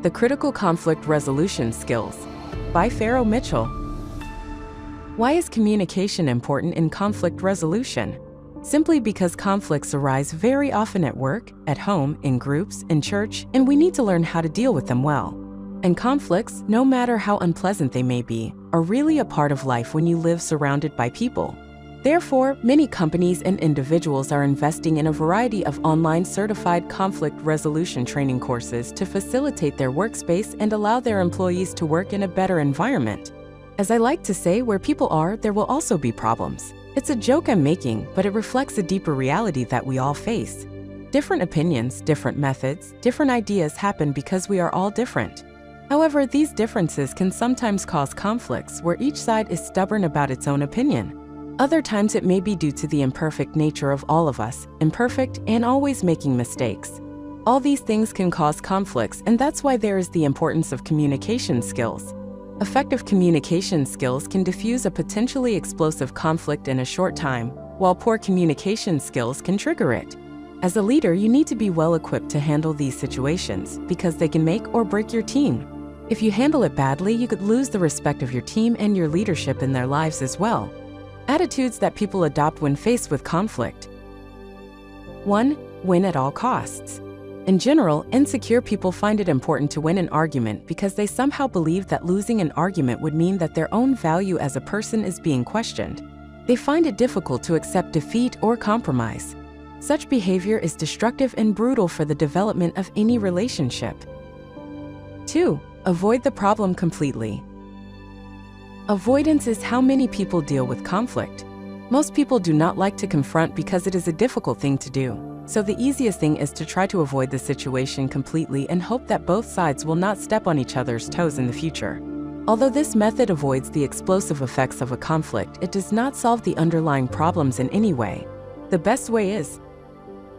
The Critical Conflict Resolution Skills by Pharaoh Mitchell. Why is communication important in conflict resolution? Simply because conflicts arise very often at work, at home, in groups, in church, and we need to learn how to deal with them well. And conflicts, no matter how unpleasant they may be, are really a part of life when you live surrounded by people. Therefore, many companies and individuals are investing in a variety of online certified conflict resolution training courses to facilitate their workspace and allow their employees to work in a better environment. As I like to say, where people are, there will also be problems. It's a joke I'm making, but it reflects a deeper reality that we all face. Different opinions, different methods, different ideas happen because we are all different. However, these differences can sometimes cause conflicts where each side is stubborn about its own opinion. Other times it may be due to the imperfect nature of all of us, imperfect and always making mistakes. All these things can cause conflicts, and that's why there is the importance of communication skills. Effective communication skills can diffuse a potentially explosive conflict in a short time, while poor communication skills can trigger it. As a leader, you need to be well equipped to handle these situations because they can make or break your team. If you handle it badly, you could lose the respect of your team and your leadership in their lives as well. Attitudes that people adopt when faced with conflict. 1. Win at all costs. In general, insecure people find it important to win an argument because they somehow believe that losing an argument would mean that their own value as a person is being questioned. They find it difficult to accept defeat or compromise. Such behavior is destructive and brutal for the development of any relationship. 2. Avoid the problem completely. Avoidance is how many people deal with conflict. Most people do not like to confront because it is a difficult thing to do. So the easiest thing is to try to avoid the situation completely and hope that both sides will not step on each other's toes in the future. Although this method avoids the explosive effects of a conflict, it does not solve the underlying problems in any way. The best way is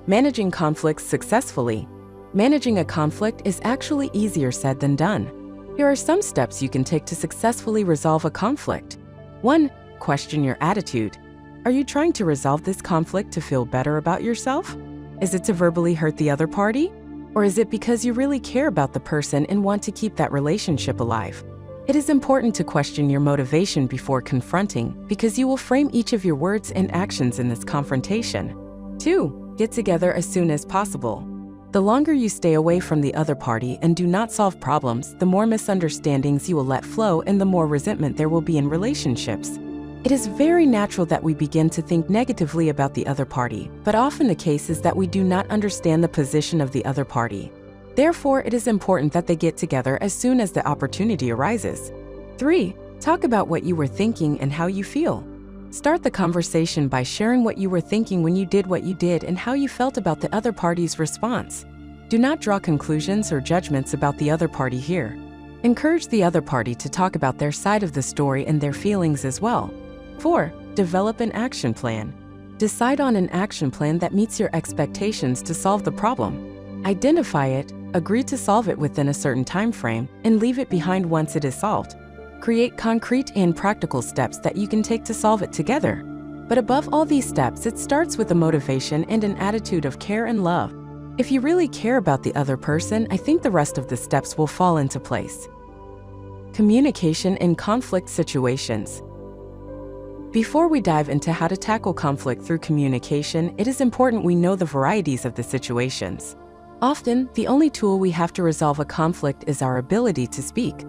managing conflicts successfully. Managing a conflict is actually easier said than done. Here are some steps you can take to successfully resolve a conflict. 1. Question your attitude. Are you trying to resolve this conflict to feel better about yourself? Is it to verbally hurt the other party? Or is it because you really care about the person and want to keep that relationship alive? It is important to question your motivation before confronting because you will frame each of your words and actions in this confrontation. 2. Get together as soon as possible. The longer you stay away from the other party and do not solve problems, the more misunderstandings you will let flow and the more resentment there will be in relationships. It is very natural that we begin to think negatively about the other party, but often the case is that we do not understand the position of the other party. Therefore, it is important that they get together as soon as the opportunity arises. 3. Talk about what you were thinking and how you feel. Start the conversation by sharing what you were thinking when you did what you did and how you felt about the other party's response. Do not draw conclusions or judgments about the other party here. Encourage the other party to talk about their side of the story and their feelings as well. 4. Develop an action plan. Decide on an action plan that meets your expectations to solve the problem. Identify it, agree to solve it within a certain time frame, and leave it behind once it is solved. Create concrete and practical steps that you can take to solve it together. But above all these steps, it starts with a motivation and an attitude of care and love. If you really care about the other person, I think the rest of the steps will fall into place. Communication in conflict situations. Before we dive into how to tackle conflict through communication, it is important we know the varieties of the situations. Often, the only tool we have to resolve a conflict is our ability to speak.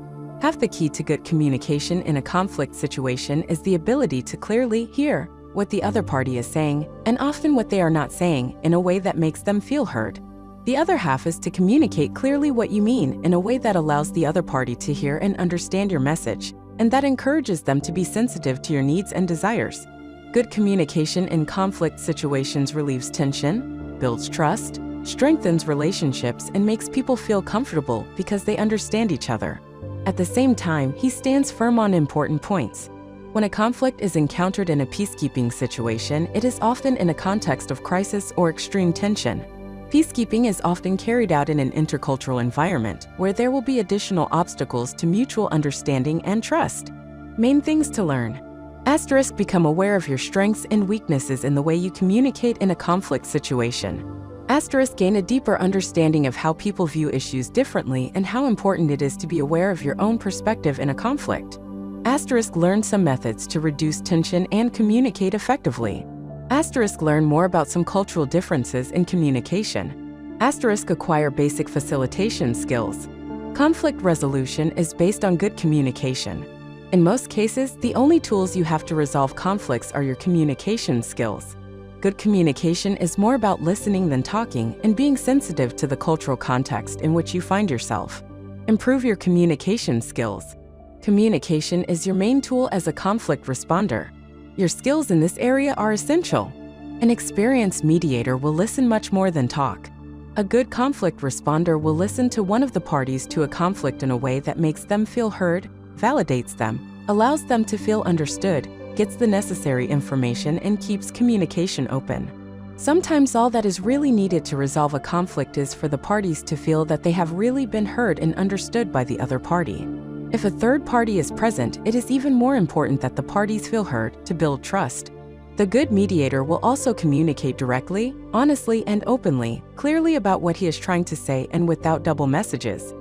Half the key to good communication in a conflict situation is the ability to clearly hear what the other party is saying, and often what they are not saying, in a way that makes them feel heard. The other half is to communicate clearly what you mean in a way that allows the other party to hear and understand your message, and that encourages them to be sensitive to your needs and desires. Good communication in conflict situations relieves tension, builds trust, strengthens relationships, and makes people feel comfortable because they understand each other. At the same time, he stands firm on important points. When a conflict is encountered in a peacekeeping situation, it is often in a context of crisis or extreme tension. Peacekeeping is often carried out in an intercultural environment where there will be additional obstacles to mutual understanding and trust. Main things to learn. Asterisk, become aware of your strengths and weaknesses in the way you communicate in a conflict situation. Gain a deeper understanding of how people view issues differently and how important it is to be aware of your own perspective in a conflict. Learn some methods to reduce tension and communicate effectively. Learn more about some cultural differences in communication. Acquire basic facilitation skills. Conflict resolution is based on good communication. In most cases, the only tools you have to resolve conflicts are your communication skills. Good communication is more about listening than talking and being sensitive to the cultural context in which you find yourself. Improve your communication skills. Communication is your main tool as a conflict responder. Your skills in this area are essential. An experienced mediator will listen much more than talk. A good conflict responder will listen to one of the parties to a conflict in a way that makes them feel heard, validates them, allows them to feel understood, gets the necessary information, and keeps communication open. Sometimes all that is really needed to resolve a conflict is for the parties to feel that they have really been heard and understood by the other party. If a third party is present, it is even more important that the parties feel heard to build trust. The good mediator will also communicate directly, honestly, and openly, clearly about what he is trying to say and without double messages.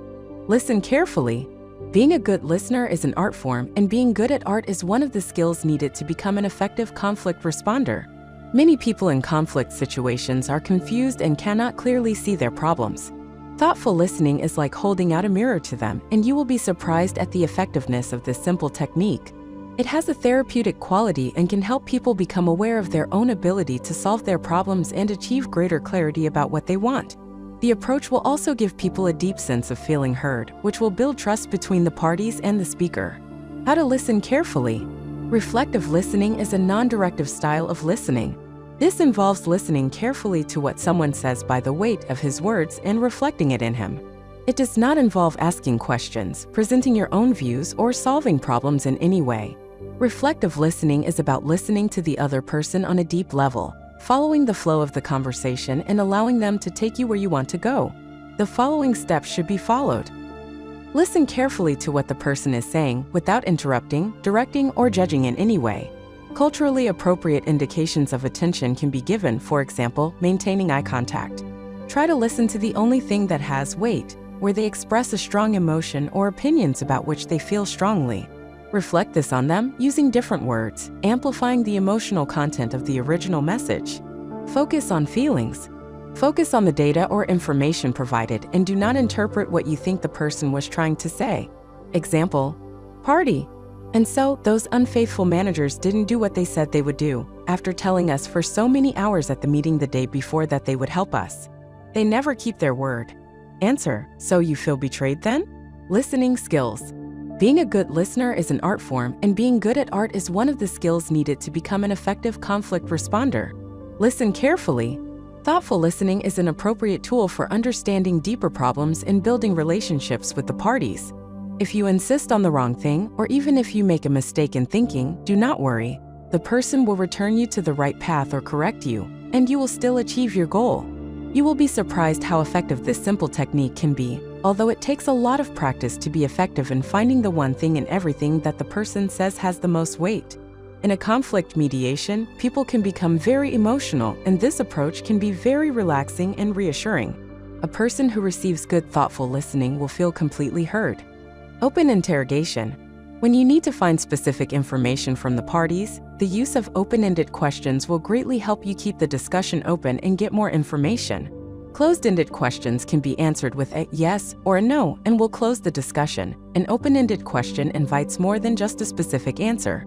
Listen carefully. Being a good listener is an art form, and being good at art is one of the skills needed to become an effective conflict responder. Many people in conflict situations are confused and cannot clearly see their problems. Thoughtful listening is like holding out a mirror to them, and you will be surprised at the effectiveness of this simple technique. It has a therapeutic quality and can help people become aware of their own ability to solve their problems and achieve greater clarity about what they want. The approach will also give people a deep sense of feeling heard, which will build trust between the parties and the speaker. How to listen carefully. Reflective listening is a non-directive style of listening. This involves listening carefully to what someone says by the weight of his words and reflecting it in him. It does not involve asking questions, presenting your own views, or solving problems in any way. Reflective listening is about listening to the other person on a deep level, following the flow of the conversation and allowing them to take you where you want to go. The following steps should be followed. Listen carefully to what the person is saying without interrupting, directing, or judging in any way. Culturally appropriate indications of attention can be given, for example, maintaining eye contact. Try to listen to the only thing that has weight, where they express a strong emotion or opinions about which they feel strongly. Reflect this on them using different words, amplifying the emotional content of the original message. Focus on feelings. Focus on the data or information provided and do not interpret what you think the person was trying to say. Example, party. And so, those unfaithful managers didn't do what they said they would do, after telling us for so many hours at the meeting the day before that they would help us. They never keep their word. Answer, so you feel betrayed then? Listening skills. Being a good listener is an art form, and being good at art is one of the skills needed to become an effective conflict responder. Listen carefully. Thoughtful listening is an appropriate tool for understanding deeper problems and building relationships with the parties. If you insist on the wrong thing, or even if you make a mistake in thinking, do not worry. The person will return you to the right path or correct you, and you will still achieve your goal. You will be surprised how effective this simple technique can be, although it takes a lot of practice to be effective in finding the one thing in everything that the person says has the most weight. In a conflict mediation, people can become very emotional, and this approach can be very relaxing and reassuring. A person who receives good, thoughtful listening will feel completely heard. Open interrogation. When you need to find specific information from the parties, the use of open-ended questions will greatly help you keep the discussion open and get more information. Closed-ended questions can be answered with a yes or a no and will close the discussion. An open-ended question invites more than just a specific answer.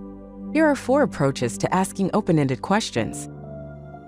Here are 4 approaches to asking open-ended questions.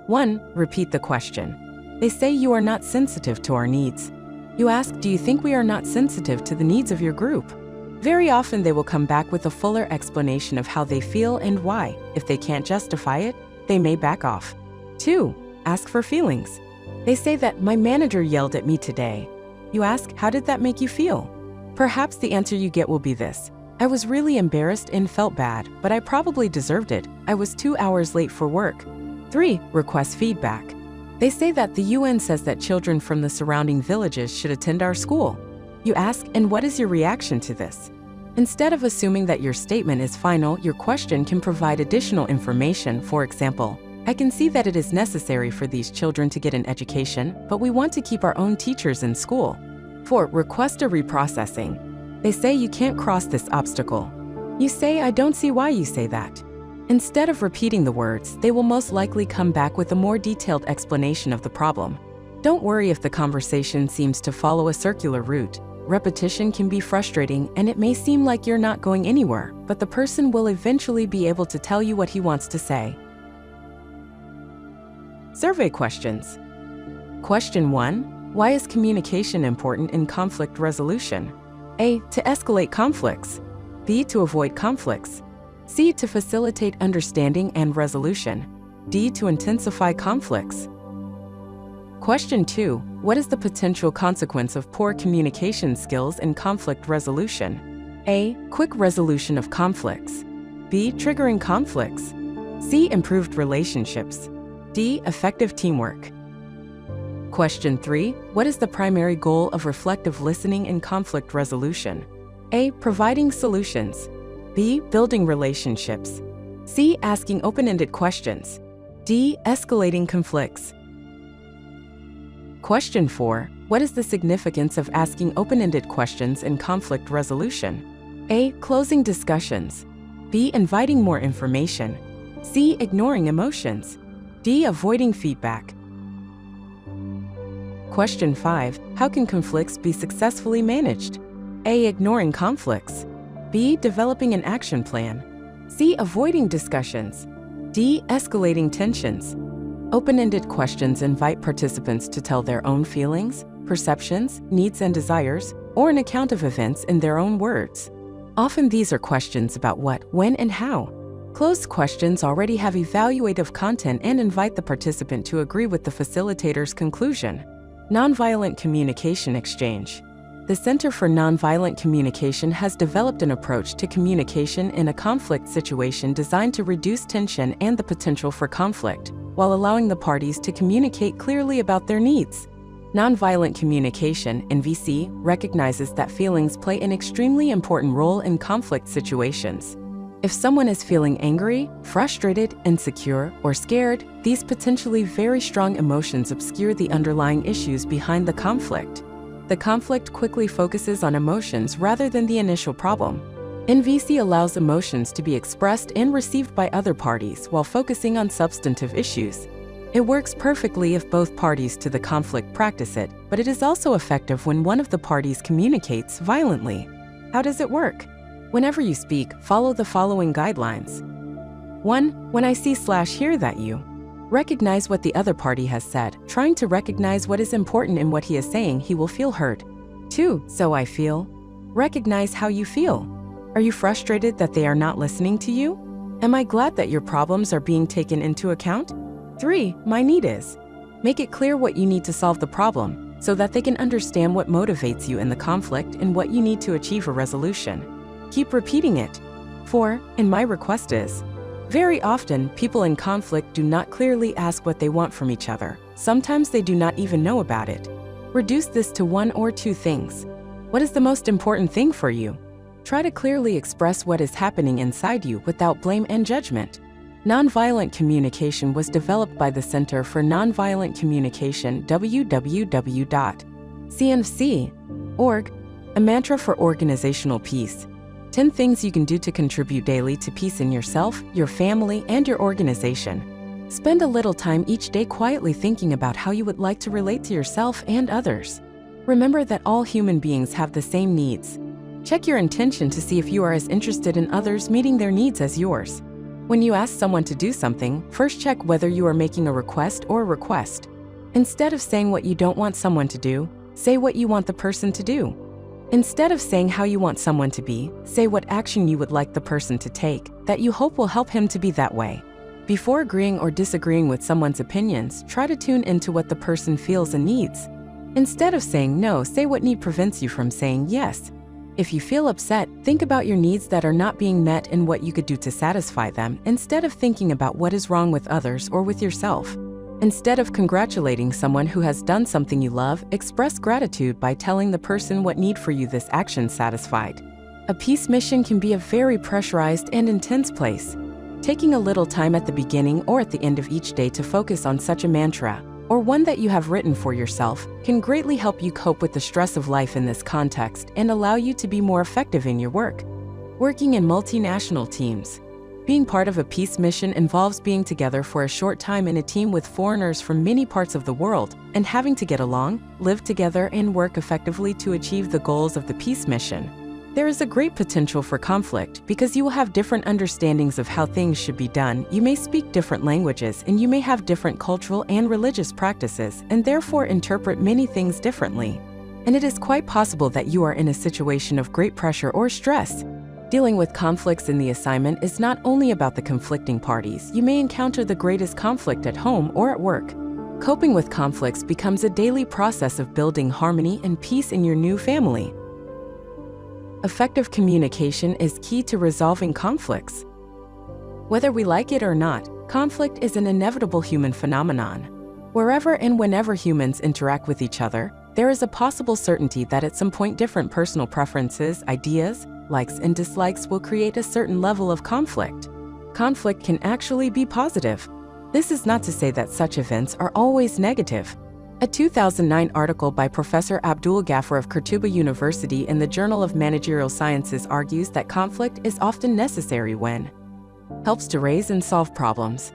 1. Repeat the question. They say you are not sensitive to our needs. You ask, do you think we are not sensitive to the needs of your group? Very often they will come back with a fuller explanation of how they feel and why. If they can't justify it, they may back off. 2. Ask for feelings. They say that my manager yelled at me today. You ask, how did that make you feel? Perhaps the answer you get will be this. I was really embarrassed and felt bad, but I probably deserved it. I was 2 hours late for work. 3. Request feedback. They say that the UN says that children from the surrounding villages should attend our school. You ask, and what is your reaction to this? Instead of assuming that your statement is final, your question can provide additional information. For example, I can see that it is necessary for these children to get an education, but we want to keep our own teachers in school. 4. Request a reprocessing. They say you can't cross this obstacle. You say, I don't see why you say that. Instead of repeating the words, they will most likely come back with a more detailed explanation of the problem. Don't worry if the conversation seems to follow a circular route. Repetition can be frustrating and it may seem like you're not going anywhere, but the person will eventually be able to tell you what he wants to say. Survey questions. Question 1. Why is communication important in conflict resolution? A. To escalate conflicts. B. To avoid conflicts. C. To facilitate understanding and resolution. D. To intensify conflicts. Question 2. What is the potential consequence of poor communication skills in conflict resolution? A. Quick resolution of conflicts. B. Triggering conflicts. C. Improved relationships. D. Effective teamwork. Question 3. What is the primary goal of reflective listening in conflict resolution? A. Providing solutions. B. Building relationships. C. Asking open-ended questions. D. Escalating conflicts. Question 4. What is the significance of asking open-ended questions in conflict resolution? A. Closing discussions. B. Inviting more information. C. Ignoring emotions. D. Avoiding feedback. Question 5. How can conflicts be successfully managed? A. Ignoring conflicts. B. Developing an action plan. C. Avoiding discussions. D. Escalating tensions. Open-ended questions invite participants to tell their own feelings, perceptions, needs and desires, or an account of events in their own words. Often these are questions about what, when, and how. Closed questions already have evaluative content and invite the participant to agree with the facilitator's conclusion. Nonviolent communication exchange. The Center for Nonviolent Communication has developed an approach to communication in a conflict situation designed to reduce tension and the potential for conflict, while allowing the parties to communicate clearly about their needs. Nonviolent communication, NVC, recognizes that feelings play an extremely important role in conflict situations. If someone is feeling angry, frustrated, insecure, or scared, these potentially very strong emotions obscure the underlying issues behind the conflict. The conflict quickly focuses on emotions rather than the initial problem. NVC allows emotions to be expressed and received by other parties while focusing on substantive issues. It works perfectly if both parties to the conflict practice it, but it is also effective when one of the parties communicates violently. How does it work? Whenever you speak, follow the following guidelines. 1. When I see/hear that you. Recognize what the other party has said. Trying to recognize what is important in what he is saying, he will feel heard. 2. So I feel. Recognize how you feel. Are you frustrated that they are not listening to you? Am I glad that your problems are being taken into account? 3. My need is. Make it clear what you need to solve the problem, so that they can understand what motivates you in the conflict and what you need to achieve a resolution. Keep repeating it. 4. And my request is. Very often, people in conflict do not clearly ask what they want from each other. Sometimes they do not even know about it. Reduce this to 1 or 2 things. What is the most important thing for you? Try to clearly express what is happening inside you without blame and judgment. Nonviolent communication was developed by the Center for Nonviolent Communication, www.cnc.org, a mantra for organizational peace. 10 things you can do to contribute daily to peace in yourself, your family, and your organization. Spend a little time each day quietly thinking about how you would like to relate to yourself and others. Remember that all human beings have the same needs. Check your intention to see if you are as interested in others meeting their needs as yours. When you ask someone to do something, first check whether you are making a request or a request. Instead of saying what you don't want someone to do, say what you want the person to do. Instead of saying how you want someone to be, say what action you would like the person to take that you hope will help him to be that way. Before agreeing or disagreeing with someone's opinions, try to tune into what the person feels and needs. Instead of saying no, say what need prevents you from saying yes. If you feel upset, think about your needs that are not being met and what you could do to satisfy them, instead of thinking about what is wrong with others or with yourself. Instead of congratulating someone who has done something you love, express gratitude by telling the person what need for you this action satisfied. A peace mission can be a very pressurized and intense place. Taking a little time at the beginning or at the end of each day to focus on such a mantra, or one that you have written for yourself, can greatly help you cope with the stress of life in this context and allow you to be more effective in your work. Working in multinational teams. Being part of a peace mission involves being together for a short time in a team with foreigners from many parts of the world and having to get along, live together, and work effectively to achieve the goals of the peace mission. There is a great potential for conflict because you will have different understandings of how things should be done, you may speak different languages, and you may have different cultural and religious practices and therefore interpret many things differently. And it is quite possible that you are in a situation of great pressure or stress. Dealing with conflicts in the assignment is not only about the conflicting parties. You may encounter the greatest conflict at home or at work. Coping with conflicts becomes a daily process of building harmony and peace in your new family. Effective communication is key to resolving conflicts. Whether we like it or not, conflict is an inevitable human phenomenon. Wherever and whenever humans interact with each other, there is a possible certainty that at some point different personal preferences, ideas, likes and dislikes will create a certain level of conflict. Conflict can actually be positive. This is not to say that such events are always negative. A 2009 article by Professor Abdul Ghaffar of Qurtuba University in the Journal of Managerial Sciences argues that conflict is often necessary when helps to raise and solve problems,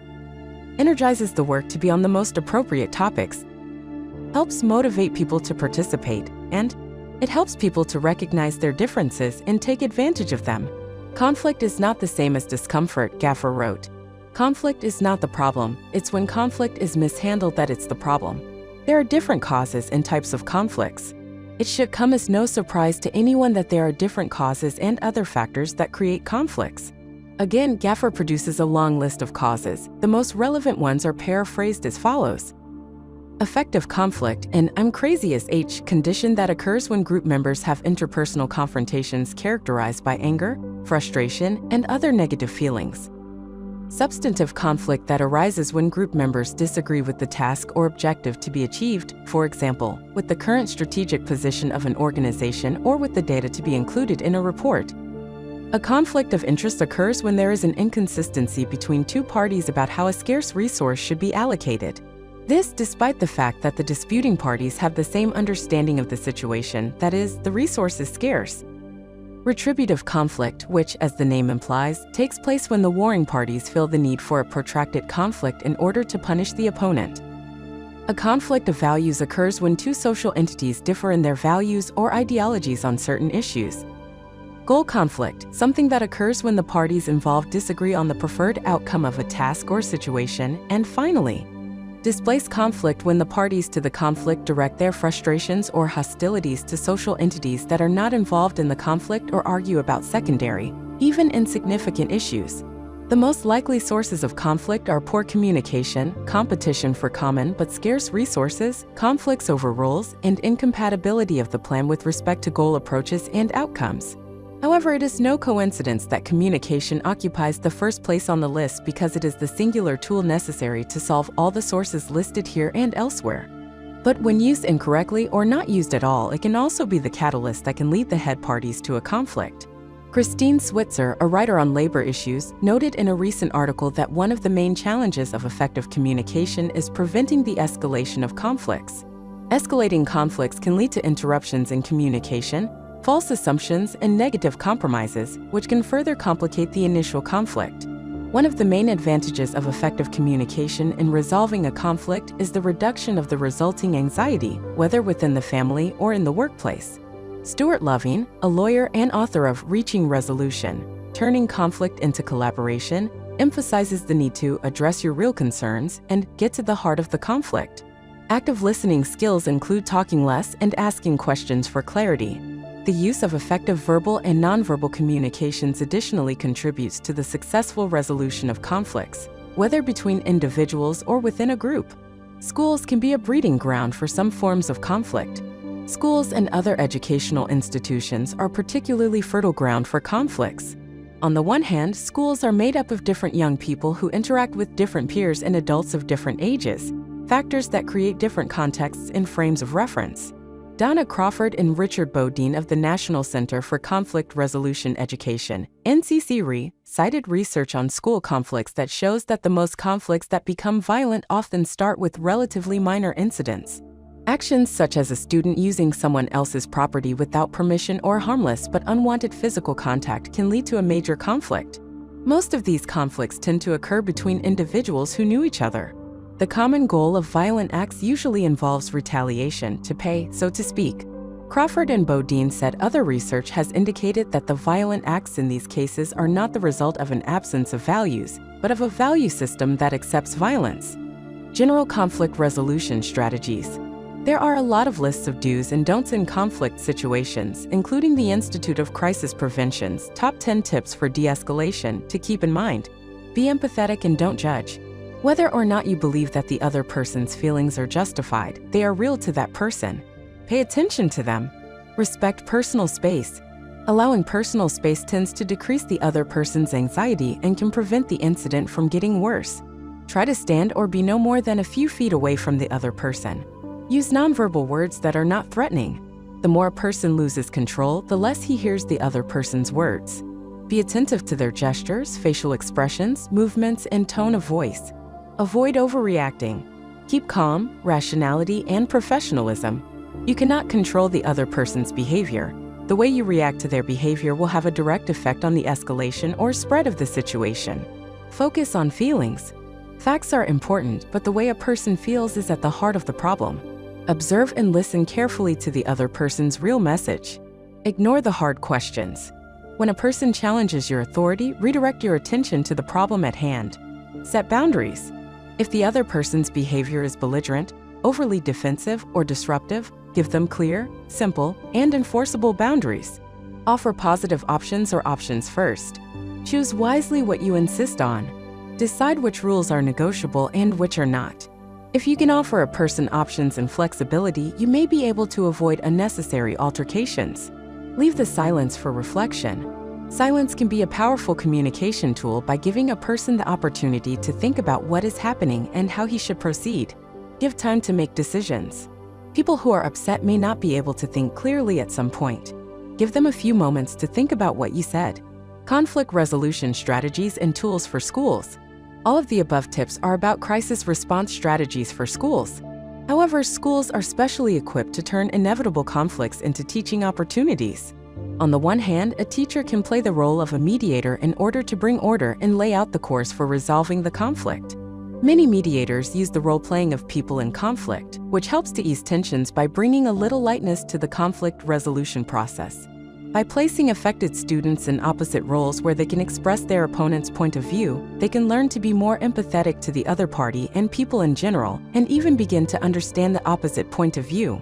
energizes the work to be on the most appropriate topics, helps motivate people to participate, and it helps people to recognize their differences and take advantage of them. Conflict is not the same as discomfort, Ghaffar wrote. Conflict is not the problem, it's when conflict is mishandled that it's the problem. There are different causes and types of conflicts. It should come as no surprise to anyone that there are different causes and other factors that create conflicts. Again, Ghaffar produces a long list of causes. The most relevant ones are paraphrased as follows. Effective conflict, an I'm crazy as H condition that occurs when group members have interpersonal confrontations characterized by anger, frustration, and other negative feelings. Substantive conflict that arises when group members disagree with the task or objective to be achieved, for example, with the current strategic position of an organization or with the data to be included in a report. A conflict of interest occurs when there is an inconsistency between two parties about how a scarce resource should be allocated. This despite the fact that the disputing parties have the same understanding of the situation, that is, the resource is scarce. Retributive conflict, which, as the name implies, takes place when the warring parties feel the need for a protracted conflict in order to punish the opponent. A conflict of values occurs when two social entities differ in their values or ideologies on certain issues. Goal conflict, something that occurs when the parties involved disagree on the preferred outcome of a task or situation. And finally, displaced conflict, when the parties to the conflict direct their frustrations or hostilities to social entities that are not involved in the conflict or argue about secondary, even insignificant issues. The most likely sources of conflict are poor communication, competition for common but scarce resources, conflicts over roles, and incompatibility of the plan with respect to goal approaches and outcomes. However, it is no coincidence that communication occupies the first place on the list because it is the singular tool necessary to solve all the sources listed here and elsewhere. But when used incorrectly or not used at all, it can also be the catalyst that can lead the head parties to a conflict. Christine Switzer, a writer on labor issues, noted in a recent article that one of the main challenges of effective communication is preventing the escalation of conflicts. Escalating conflicts can lead to interruptions in communication, false assumptions, and negative compromises, which can further complicate the initial conflict. One of the main advantages of effective communication in resolving a conflict is the reduction of the resulting anxiety, whether within the family or in the workplace. Stuart Loving, a lawyer and author of Reaching Resolution, Turning Conflict into Collaboration, emphasizes the need to address your real concerns and get to the heart of the conflict. Active listening skills include talking less and asking questions for clarity. The use of effective verbal and nonverbal communications additionally contributes to the successful resolution of conflicts, whether between individuals or within a group. Schools can be a breeding ground for some forms of conflict. Schools and other educational institutions are particularly fertile ground for conflicts. On the one hand, schools are made up of different young people who interact with different peers and adults of different ages, factors that create different contexts and frames of reference. Donna Crawford and Richard Bodine of the National Center for Conflict Resolution Education, NCCRE, cited research on school conflicts that shows that the most conflicts that become violent often start with relatively minor incidents. Actions such as a student using someone else's property without permission or harmless but unwanted physical contact can lead to a major conflict. Most of these conflicts tend to occur between individuals who knew each other. The common goal of violent acts usually involves retaliation, to pay, so to speak. Crawford and Bodine said other research has indicated that the violent acts in these cases are not the result of an absence of values, but of a value system that accepts violence. General conflict resolution strategies. There are a lot of lists of do's and don'ts in conflict situations, including the Institute of Crisis Prevention's top 10 tips for de-escalation to keep in mind. Be empathetic and don't judge. Whether or not you believe that the other person's feelings are justified, they are real to that person. Pay attention to them. Respect personal space. Allowing personal space tends to decrease the other person's anxiety and can prevent the incident from getting worse. Try to stand or be no more than a few feet away from the other person. Use nonverbal words that are not threatening. The more a person loses control, the less he hears the other person's words. Be attentive to their gestures, facial expressions, movements, and tone of voice. Avoid overreacting. Keep calm, rationality, and professionalism. You cannot control the other person's behavior. The way you react to their behavior will have a direct effect on the escalation or spread of the situation. Focus on feelings. Facts are important, but the way a person feels is at the heart of the problem. Observe and listen carefully to the other person's real message. Ignore the hard questions. When a person challenges your authority, redirect your attention to the problem at hand. Set boundaries. If the other person's behavior is belligerent, overly defensive, or disruptive, give them clear, simple, and enforceable boundaries. Offer positive options or options first. Choose wisely what you insist on. Decide which rules are negotiable and which are not. If you can offer a person options and flexibility, you may be able to avoid unnecessary altercations. Leave the silence for reflection. Silence can be a powerful communication tool by giving a person the opportunity to think about what is happening and how he should proceed. Give time to make decisions. People who are upset may not be able to think clearly at some point. Give them a few moments to think about what you said. Conflict resolution strategies and tools for schools. All of the above tips are about crisis response strategies for schools. However, schools are specially equipped to turn inevitable conflicts into teaching opportunities. On the one hand, a teacher can play the role of a mediator in order to bring order and lay out the course for resolving the conflict. Many mediators use the role-playing of people in conflict, which helps to ease tensions by bringing a little lightness to the conflict resolution process. By placing affected students in opposite roles where they can express their opponent's point of view, they can learn to be more empathetic to the other party and people in general, and even begin to understand the opposite point of view.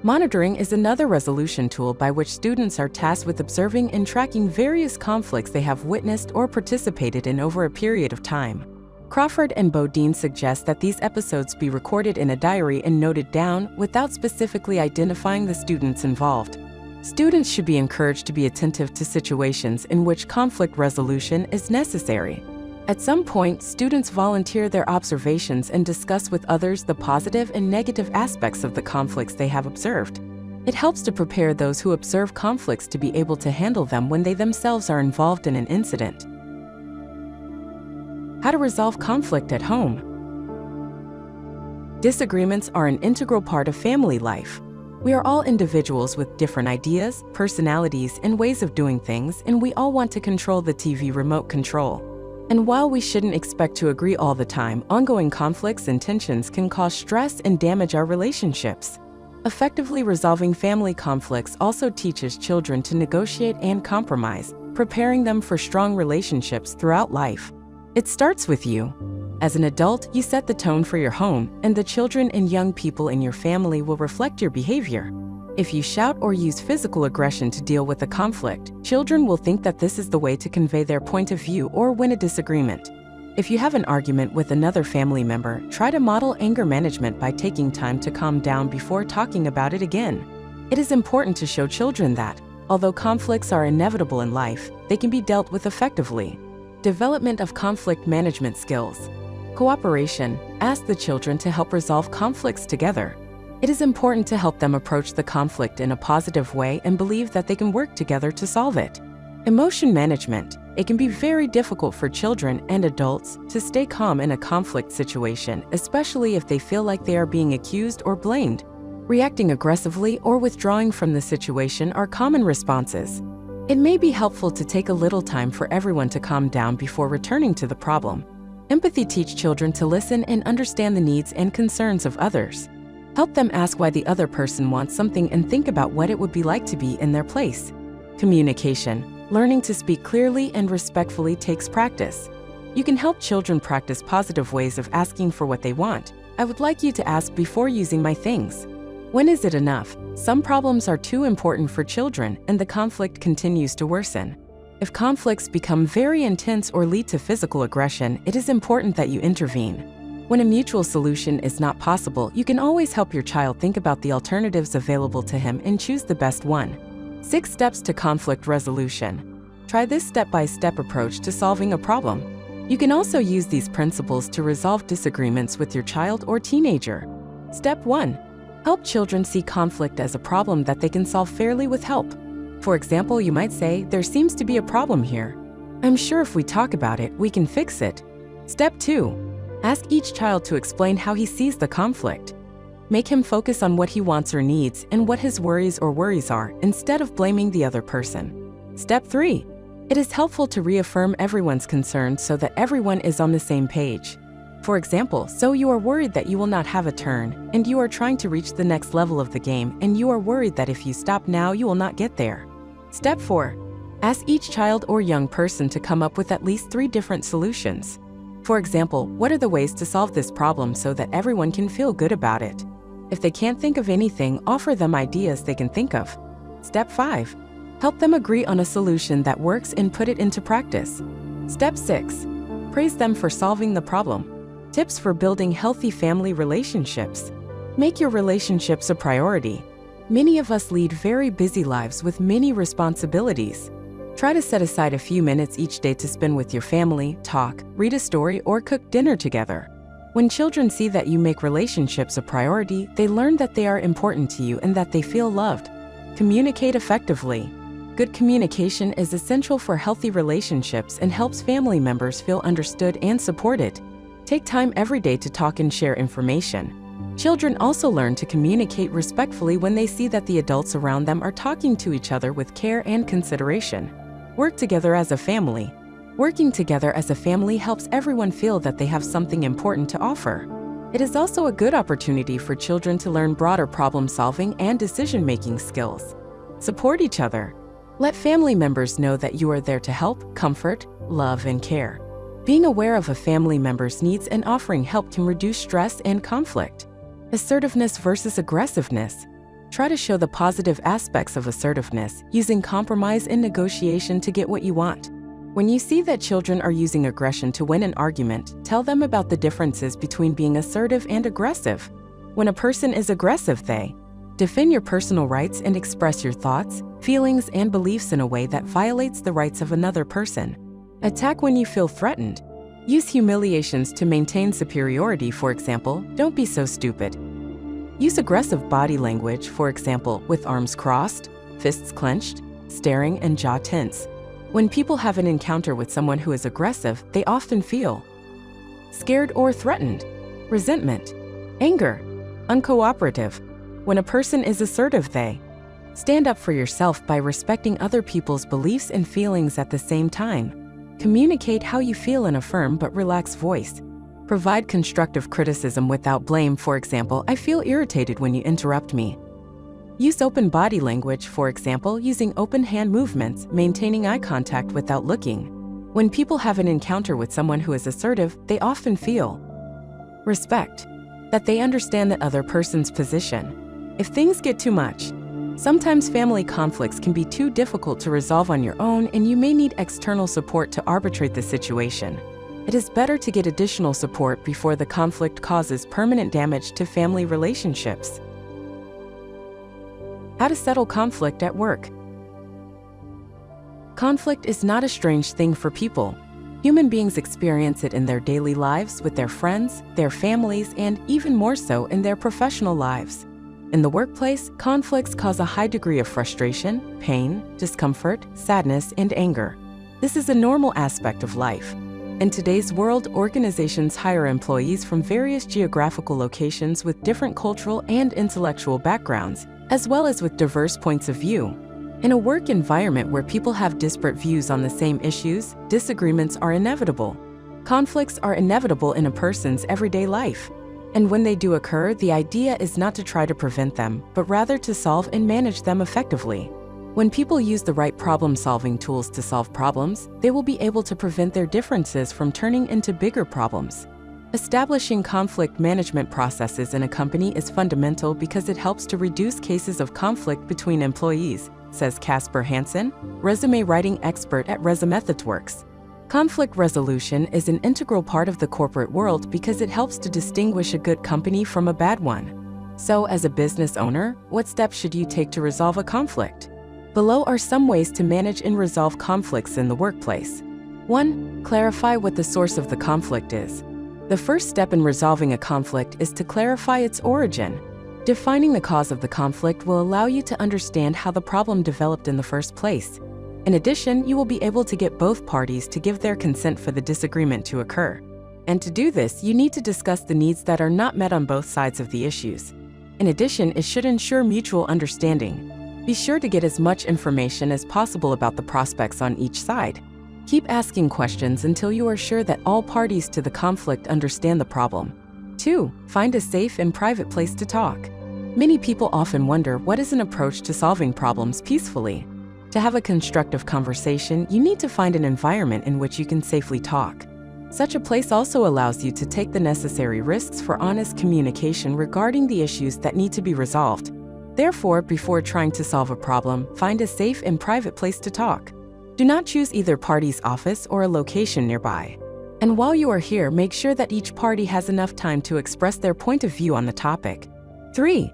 Monitoring is another resolution tool by which students are tasked with observing and tracking various conflicts they have witnessed or participated in over a period of time. Crawford and Bodine suggest that these episodes be recorded in a diary and noted down without specifically identifying the students involved. Students should be encouraged to be attentive to situations in which conflict resolution is necessary. At some point, students volunteer their observations and discuss with others the positive and negative aspects of the conflicts they have observed. It helps to prepare those who observe conflicts to be able to handle them when they themselves are involved in an incident. How to resolve conflict at home. Disagreements are an integral part of family life. We are all individuals with different ideas, personalities, and ways of doing things, and we all want to control the TV remote control. And while we shouldn't expect to agree all the time, ongoing conflicts and tensions can cause stress and damage our relationships. Effectively resolving family conflicts also teaches children to negotiate and compromise, preparing them for strong relationships throughout life. It starts with you. As an adult, you set the tone for your home, and the children and young people in your family will reflect your behavior. If you shout or use physical aggression to deal with a conflict, children will think that this is the way to convey their point of view or win a disagreement. If you have an argument with another family member, try to model anger management by taking time to calm down before talking about it again. It is important to show children that, although conflicts are inevitable in life, they can be dealt with effectively. Development of conflict management skills. Cooperation. Ask the children to help resolve conflicts together. It is important to help them approach the conflict in a positive way and believe that they can work together to solve it. Emotion management. It can be very difficult for children and adults to stay calm in a conflict situation, especially if they feel like they are being accused or blamed. Reacting aggressively or withdrawing from the situation are common responses. It may be helpful to take a little time for everyone to calm down before returning to the problem. Empathy. Teach children to listen and understand the needs and concerns of others. Help them ask why the other person wants something and think about what it would be like to be in their place. Communication. Learning to speak clearly and respectfully takes practice. You can help children practice positive ways of asking for what they want. I would like you to ask before using my things. When is it enough? Some problems are too important for children, and the conflict continues to worsen. If conflicts become very intense or lead to physical aggression, it is important that you intervene. When a mutual solution is not possible, you can always help your child think about the alternatives available to him and choose the best one. 6 steps to conflict resolution. Try this step-by-step approach to solving a problem. You can also use these principles to resolve disagreements with your child or teenager. Step 1. Help children see conflict as a problem that they can solve fairly with help. For example, you might say, "There seems to be a problem here. I'm sure if we talk about it, we can fix it." Step 2. Ask each child to explain how he sees the conflict. Make him focus on what he wants or needs and what his worries are, instead of blaming the other person. Step 3. It is helpful to reaffirm everyone's concerns so that everyone is on the same page. For example, so you are worried that you will not have a turn, and you are trying to reach the next level of the game, and you are worried that if you stop now, you will not get there. Step 4. Ask each child or young person to come up with at least 3 different solutions. For example, what are the ways to solve this problem so that everyone can feel good about it? If they can't think of anything, offer them ideas they can think of. Step 5. Help them agree on a solution that works and put it into practice. Step 6. Praise them for solving the problem. Tips for building healthy family relationships. Make your relationships a priority. Many of us lead very busy lives with many responsibilities. Try to set aside a few minutes each day to spend with your family, talk, read a story, or cook dinner together. When children see that you make relationships a priority, they learn that they are important to you and that they feel loved. Communicate effectively. Good communication is essential for healthy relationships and helps family members feel understood and supported. Take time every day to talk and share information. Children also learn to communicate respectfully when they see that the adults around them are talking to each other with care and consideration. Work together as a family. Working together as a family helps everyone feel that they have something important to offer. It is also a good opportunity for children to learn broader problem-solving and decision-making skills. Support each other. Let family members know that you are there to help, comfort, love, and care. Being aware of a family member's needs and offering help can reduce stress and conflict. Assertiveness versus aggressiveness. Try to show the positive aspects of assertiveness, using compromise and negotiation to get what you want. When you see that children are using aggression to win an argument, tell them about the differences between being assertive and aggressive. When a person is aggressive, they defend your personal rights and express your thoughts, feelings, and beliefs in a way that violates the rights of another person. Attack when you feel threatened. Use humiliations to maintain superiority, for example, "Don't be so stupid." Use aggressive body language, for example, with arms crossed, fists clenched, staring, and jaw tense. When people have an encounter with someone who is aggressive, they often feel scared or threatened, resentment, anger, uncooperative. When a person is assertive, they stand up for yourself by respecting other people's beliefs and feelings at the same time. Communicate how you feel in a firm but relaxed voice. Provide constructive criticism without blame, for example, "I feel irritated when you interrupt me." Use open body language, for example, using open hand movements, maintaining eye contact without looking. When people have an encounter with someone who is assertive, they often feel respect, that they understand the other person's position. If things get too much, sometimes family conflicts can be too difficult to resolve on your own, and you may need external support to arbitrate the situation. It is better to get additional support before the conflict causes permanent damage to family relationships. How to settle conflict at work. Conflict is not a strange thing for people. Human beings experience it in their daily lives with their friends, their families, and even more so in their professional lives. In the workplace, conflicts cause a high degree of frustration, pain, discomfort, sadness, and anger. This is a normal aspect of life. In today's world, organizations hire employees from various geographical locations with different cultural and intellectual backgrounds, as well as with diverse points of view. In a work environment where people have disparate views on the same issues, disagreements are inevitable. Conflicts are inevitable in a person's everyday life. And when they do occur, the idea is not to try to prevent them, but rather to solve and manage them effectively. When people use the right problem-solving tools to solve problems, they will be able to prevent their differences from turning into bigger problems. Establishing conflict management processes in a company is fundamental because it helps to reduce cases of conflict between employees, says Casper Hansen, resume writing expert at ResumeThoughtWorks. Conflict resolution is an integral part of the corporate world because it helps to distinguish a good company from a bad one. So, as a business owner, what steps should you take to resolve a conflict? Below are some ways to manage and resolve conflicts in the workplace. 1. Clarify what the source of the conflict is. The first step in resolving a conflict is to clarify its origin. Defining the cause of the conflict will allow you to understand how the problem developed in the first place. In addition, you will be able to get both parties to give their consent for the disagreement to occur. And to do this, you need to discuss the needs that are not met on both sides of the issues. In addition, it should ensure mutual understanding. Be sure to get as much information as possible about the prospects on each side. Keep asking questions until you are sure that all parties to the conflict understand the problem. 2. Find a safe and private place to talk. Many people often wonder what is an approach to solving problems peacefully. To have a constructive conversation, you need to find an environment in which you can safely talk. Such a place also allows you to take the necessary risks for honest communication regarding the issues that need to be resolved. Therefore, before trying to solve a problem, find a safe and private place to talk. Do not choose either party's office or a location nearby. And while you are here, make sure that each party has enough time to express their point of view on the topic. 3.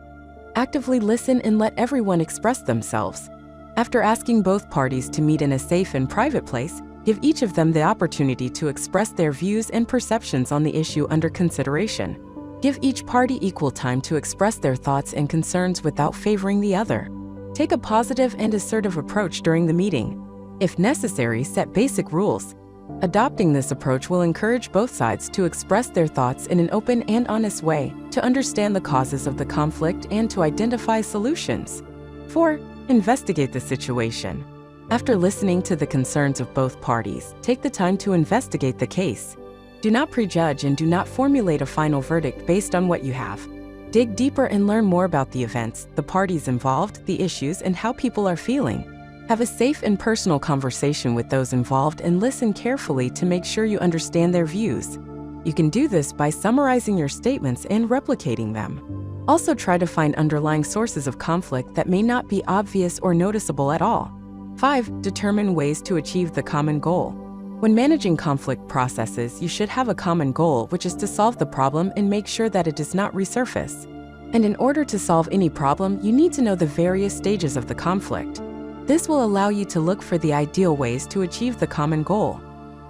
Actively listen and let everyone express themselves. After asking both parties to meet in a safe and private place, give each of them the opportunity to express their views and perceptions on the issue under consideration. Give each party equal time to express their thoughts and concerns without favoring the other. Take a positive and assertive approach during the meeting. If necessary, set basic rules. Adopting this approach will encourage both sides to express their thoughts in an open and honest way, to understand the causes of the conflict and to identify solutions. 4. Investigate the situation. After listening to the concerns of both parties, take the time to investigate the case. Do not prejudge and do not formulate a final verdict based on what you have. Dig deeper and learn more about the events, the parties involved, the issues, and how people are feeling. Have a safe and personal conversation with those involved and listen carefully to make sure you understand their views. You can do this by summarizing your statements and replicating them. Also, try to find underlying sources of conflict that may not be obvious or noticeable at all. 5. Determine ways to achieve the common goal. When managing conflict processes, you should have a common goal, which is to solve the problem and make sure that it does not resurface. And in order to solve any problem, you need to know the various stages of the conflict. This will allow you to look for the ideal ways to achieve the common goal.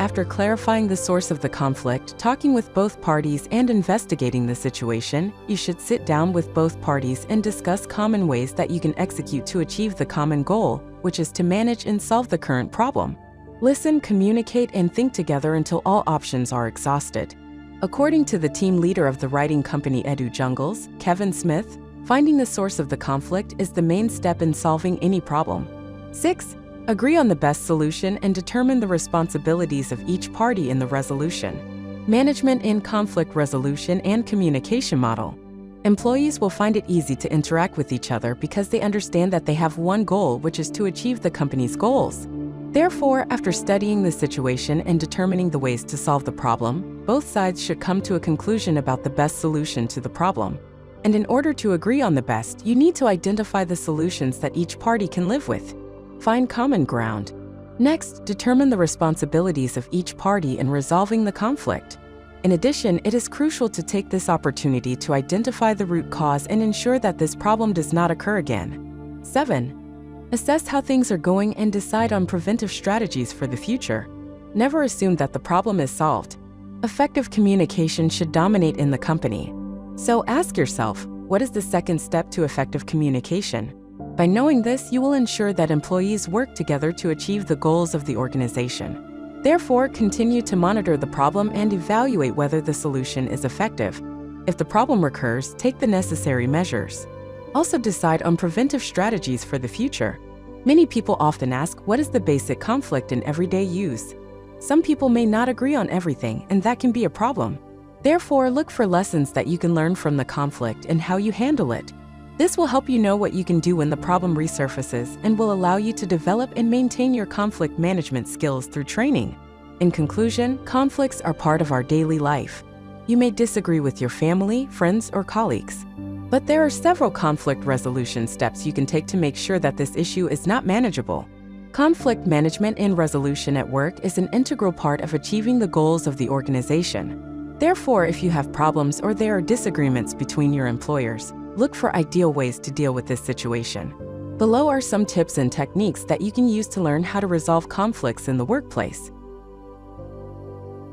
After clarifying the source of the conflict, talking with both parties, and investigating the situation, you should sit down with both parties and discuss common ways that you can execute to achieve the common goal, which is to manage and solve the current problem. Listen, communicate, and think together until all options are exhausted. According to the team leader of the writing company EduJungles, Kevin Smith, finding the source of the conflict is the main step in solving any problem. 6. Agree on the best solution and determine the responsibilities of each party in the resolution. Management in conflict resolution and communication model. Employees will find it easy to interact with each other because they understand that they have one goal, which is to achieve the company's goals. Therefore, after studying the situation and determining the ways to solve the problem, both sides should come to a conclusion about the best solution to the problem. And in order to agree on the best, you need to identify the solutions that each party can live with. Find common ground. Next, determine the responsibilities of each party in resolving the conflict. In addition, it is crucial to take this opportunity to identify the root cause and ensure that this problem does not occur again. 7. Assess how things are going and decide on preventive strategies for the future. Never assume that the problem is solved. Effective communication should dominate in the company. So ask yourself, what is the second step to effective communication? By knowing this, you will ensure that employees work together to achieve the goals of the organization. Therefore, continue to monitor the problem and evaluate whether the solution is effective. If the problem recurs, take the necessary measures. Also decide on preventive strategies for the future. Many people often ask, what is the basic conflict in everyday use? Some people may not agree on everything, and that can be a problem. Therefore, look for lessons that you can learn from the conflict and how you handle it. This will help you know what you can do when the problem resurfaces and will allow you to develop and maintain your conflict management skills through training. In conclusion, conflicts are part of our daily life. You may disagree with your family, friends, or colleagues. But there are several conflict resolution steps you can take to make sure that this issue is not manageable. Conflict management and resolution at work is an integral part of achieving the goals of the organization. Therefore, if you have problems or there are disagreements between your employers, look for ideal ways to deal with this situation. Below are some tips and techniques that you can use to learn how to resolve conflicts in the workplace.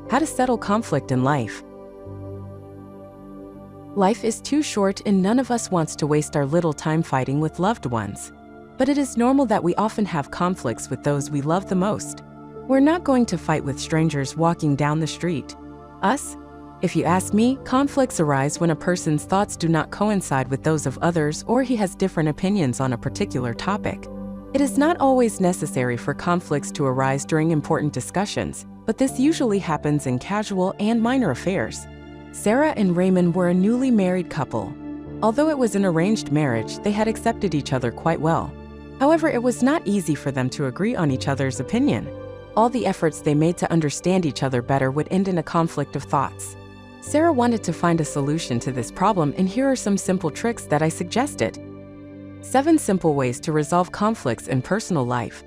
How to settle conflict in life. Life is too short and none of us wants to waste our little time fighting with loved ones. But it is normal that we often have conflicts with those we love the most. We're not going to fight with strangers walking down the street. Us? If you ask me, conflicts arise when a person's thoughts do not coincide with those of others or he has different opinions on a particular topic. It is not always necessary for conflicts to arise during important discussions, but this usually happens in casual and minor affairs. Sarah and Raymond were a newly married couple. Although it was an arranged marriage, they had accepted each other quite well. However, it was not easy for them to agree on each other's opinion. All the efforts they made to understand each other better would end in a conflict of thoughts. Sarah wanted to find a solution to this problem, and here are some simple tricks that I suggested. 7 simple ways to resolve conflicts in personal life.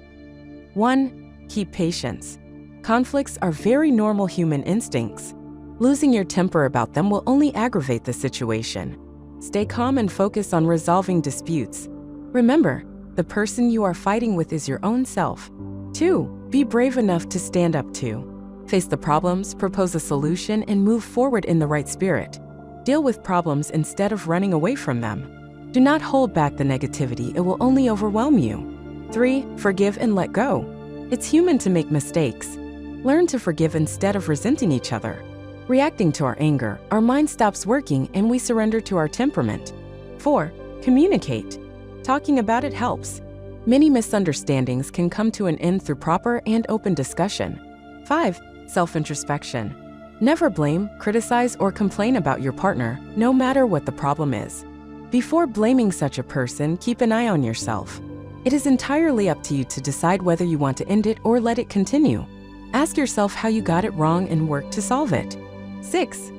1. Keep patience. Conflicts are very normal human instincts. Losing your temper about them will only aggravate the situation. Stay calm and focus on resolving disputes. Remember, the person you are fighting with is your own self. 2. Be brave enough to stand up to. Face the problems, propose a solution, and move forward in the right spirit. Deal with problems instead of running away from them. Do not hold back the negativity, it will only overwhelm you. 3. Forgive and let go. It's human to make mistakes. Learn to forgive instead of resenting each other. Reacting to our anger, our mind stops working and we surrender to our temperament. 4. Communicate. Talking about it helps. Many misunderstandings can come to an end through proper and open discussion. 5. Self-introspection. Never blame, criticize, or complain about your partner, no matter what the problem is. Before blaming such a person, keep an eye on yourself. It is entirely up to you to decide whether you want to end it or let it continue. Ask yourself how you got it wrong and work to solve it. 6.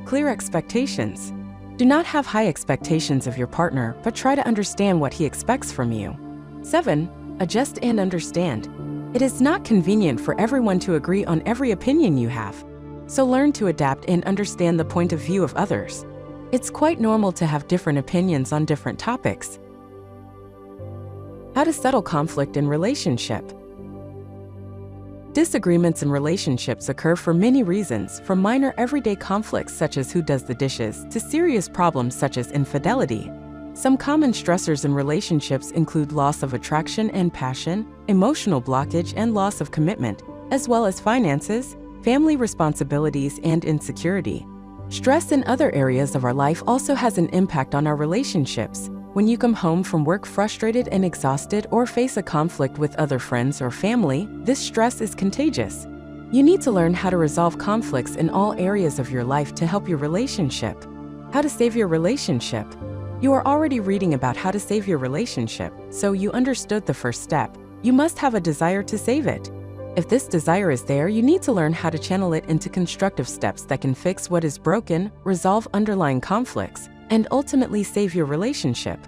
Clear expectations. Do not have high expectations of your partner, but try to understand what he expects from you. 7. Adjust and understand. It is not convenient for everyone to agree on every opinion you have. So learn to adapt and understand the point of view of others. It's quite normal to have different opinions on different topics. How to settle conflict in relationship. Disagreements in relationships occur for many reasons, from minor everyday conflicts such as who does the dishes to serious problems such as infidelity. Some common stressors in relationships include loss of attraction and passion, emotional blockage and loss of commitment, as well as finances, family responsibilities, and insecurity. Stress in other areas of our life also has an impact on our relationships. When you come home from work frustrated and exhausted or face a conflict with other friends or family, this stress is contagious. You need to learn how to resolve conflicts in all areas of your life to help your relationship. How to save your relationship. You are already reading about how to save your relationship, so you understood the first step. You must have a desire to save it. If this desire is there, you need to learn how to channel it into constructive steps that can fix what is broken, resolve underlying conflicts, and ultimately save your relationship.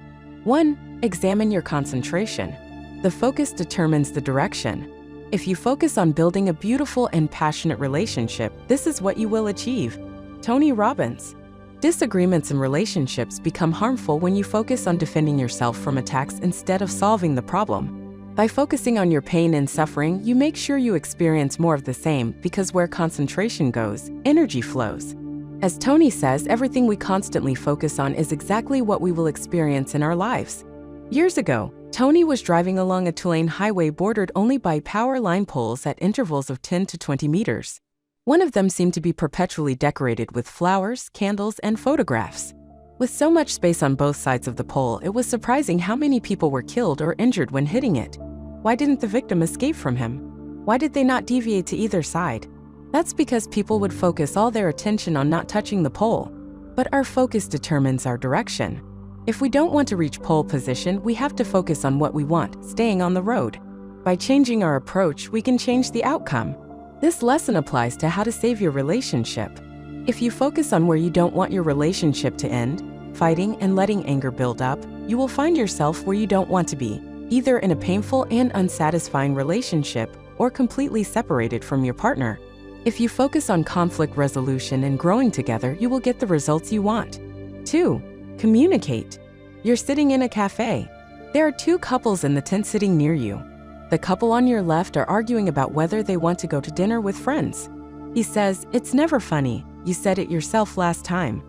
1. Examine your concentration. The focus determines the direction. If you focus on building a beautiful and passionate relationship, this is what you will achieve. Tony Robbins. Disagreements in relationships become harmful when you focus on defending yourself from attacks instead of solving the problem. By focusing on your pain and suffering, you make sure you experience more of the same, because where concentration goes, energy flows. As Tony says, everything we constantly focus on is exactly what we will experience in our lives. Years ago, Tony was driving along a two-lane highway bordered only by power line poles at intervals of 10 to 20 meters. One of them seemed to be perpetually decorated with flowers, candles, and photographs. With so much space on both sides of the pole, it was surprising how many people were killed or injured when hitting it. Why didn't the victim escape from him? Why did they not deviate to either side? That's because people would focus all their attention on not touching the pole. But our focus determines our direction. If we don't want to reach pole position, we have to focus on what we want, staying on the road. By changing our approach, we can change the outcome. This lesson applies to how to save your relationship. If you focus on where you don't want your relationship to end, fighting and letting anger build up, you will find yourself where you don't want to be, either in a painful and unsatisfying relationship or completely separated from your partner. If you focus on conflict resolution and growing together, you will get the results you want. 2. Communicate. You're sitting in a cafe. There are two couples in the tent sitting near you. The couple on your left are arguing about whether they want to go to dinner with friends. He says, "It's never funny. You said it yourself last time."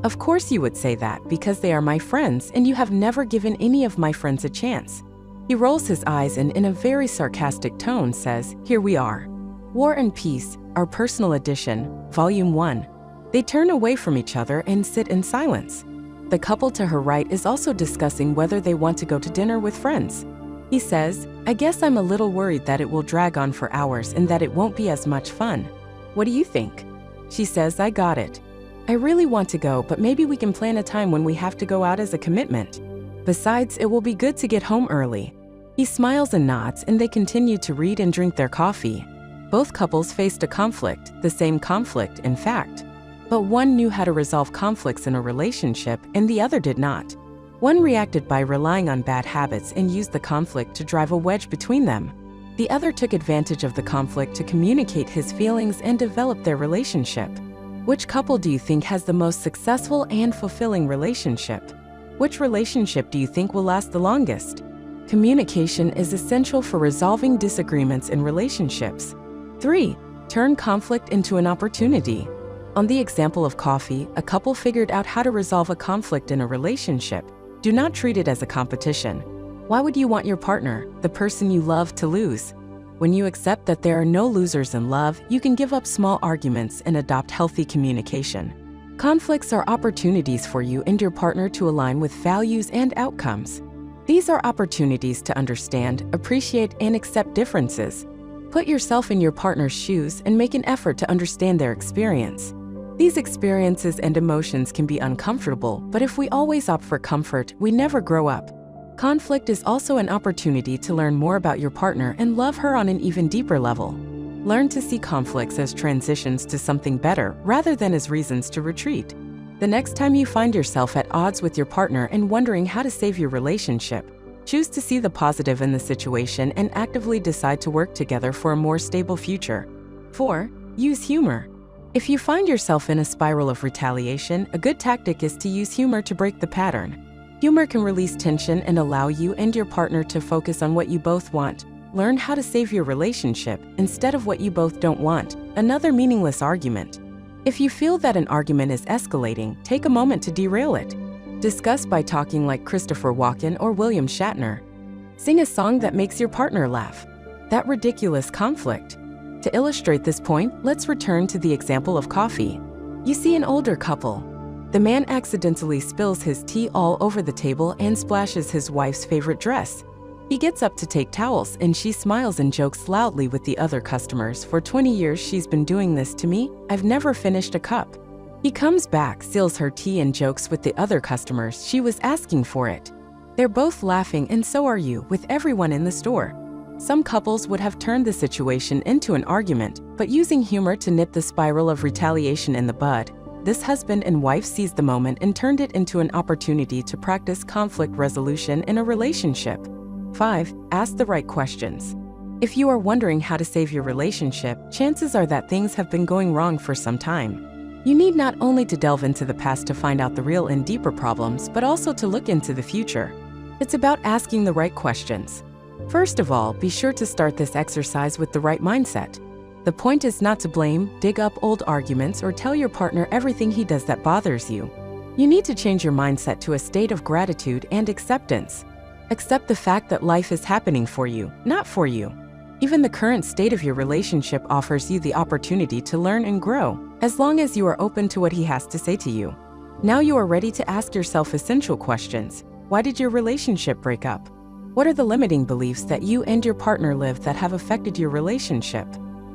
Of course you would say that because they are my friends and you have never given any of my friends a chance. He rolls his eyes and in a very sarcastic tone says, "Here we are. War and Peace, Our Personal Edition, Volume 1. They turn away from each other and sit in silence. The couple to her right is also discussing whether they want to go to dinner with friends. He says, "I guess I'm a little worried that it will drag on for hours and that it won't be as much fun. What do you think?" She says, "I got it. I really want to go, but maybe we can plan a time when we have to go out as a commitment. Besides, it will be good to get home early." He smiles and nods, and they continue to read and drink their coffee. Both couples faced a conflict, the same conflict, in fact. But one knew how to resolve conflicts in a relationship, and the other did not. One reacted by relying on bad habits and used the conflict to drive a wedge between them. The other took advantage of the conflict to communicate his feelings and develop their relationship. Which couple do you think has the most successful and fulfilling relationship? Which relationship do you think will last the longest? Communication is essential for resolving disagreements in relationships. 3. Turn conflict into an opportunity. On the example of coffee, a couple figured out how to resolve a conflict in a relationship. Do not treat it as a competition. Why would you want your partner, the person you love, to lose? When you accept that there are no losers in love, you can give up small arguments and adopt healthy communication. Conflicts are opportunities for you and your partner to align with values and outcomes. These are opportunities to understand, appreciate, and accept differences. Put yourself in your partner's shoes and make an effort to understand their experience. These experiences and emotions can be uncomfortable, but if we always opt for comfort, we never grow up. Conflict is also an opportunity to learn more about your partner and love her on an even deeper level. Learn to see conflicts as transitions to something better rather than as reasons to retreat. The next time you find yourself at odds with your partner and wondering how to save your relationship, choose to see the positive in the situation and actively decide to work together for a more stable future. 4. Use humor. If you find yourself in a spiral of retaliation, a good tactic is to use humor to break the pattern. Humor can release tension and allow you and your partner to focus on what you both want. Learn how to save your relationship instead of what you both don't want, another meaningless argument. If you feel that an argument is escalating, take a moment to derail it. Discuss by talking like Christopher Walken or William Shatner. Sing a song that makes your partner laugh. That ridiculous conflict. To illustrate this point, let's return to the example of coffee. You see an older couple. The man accidentally spills his tea all over the table and splashes his wife's favorite dress. He gets up to take towels and she smiles and jokes loudly with the other customers. "For 20 years she's been doing this to me. I've never finished a cup." He comes back, steals her tea and jokes with the other customers. "She was asking for it." They're both laughing, and so are you, with everyone in the store. Some couples would have turned the situation into an argument, but using humor to nip the spiral of retaliation in the bud, this husband and wife seized the moment and turned it into an opportunity to practice conflict resolution in a relationship. 5. Ask the right questions. If you are wondering how to save your relationship, chances are that things have been going wrong for some time. You need not only to delve into the past to find out the real and deeper problems, but also to look into the future. It's about asking the right questions. First of all, be sure to start this exercise with the right mindset. The point is not to blame, dig up old arguments, or tell your partner everything he does that bothers you. You need to change your mindset to a state of gratitude and acceptance. Accept the fact that life is happening for you, not for you. Even the current state of your relationship offers you the opportunity to learn and grow, as long as you are open to what he has to say to you. Now you are ready to ask yourself essential questions. Why did your relationship break up? What are the limiting beliefs that you and your partner live that have affected your relationship?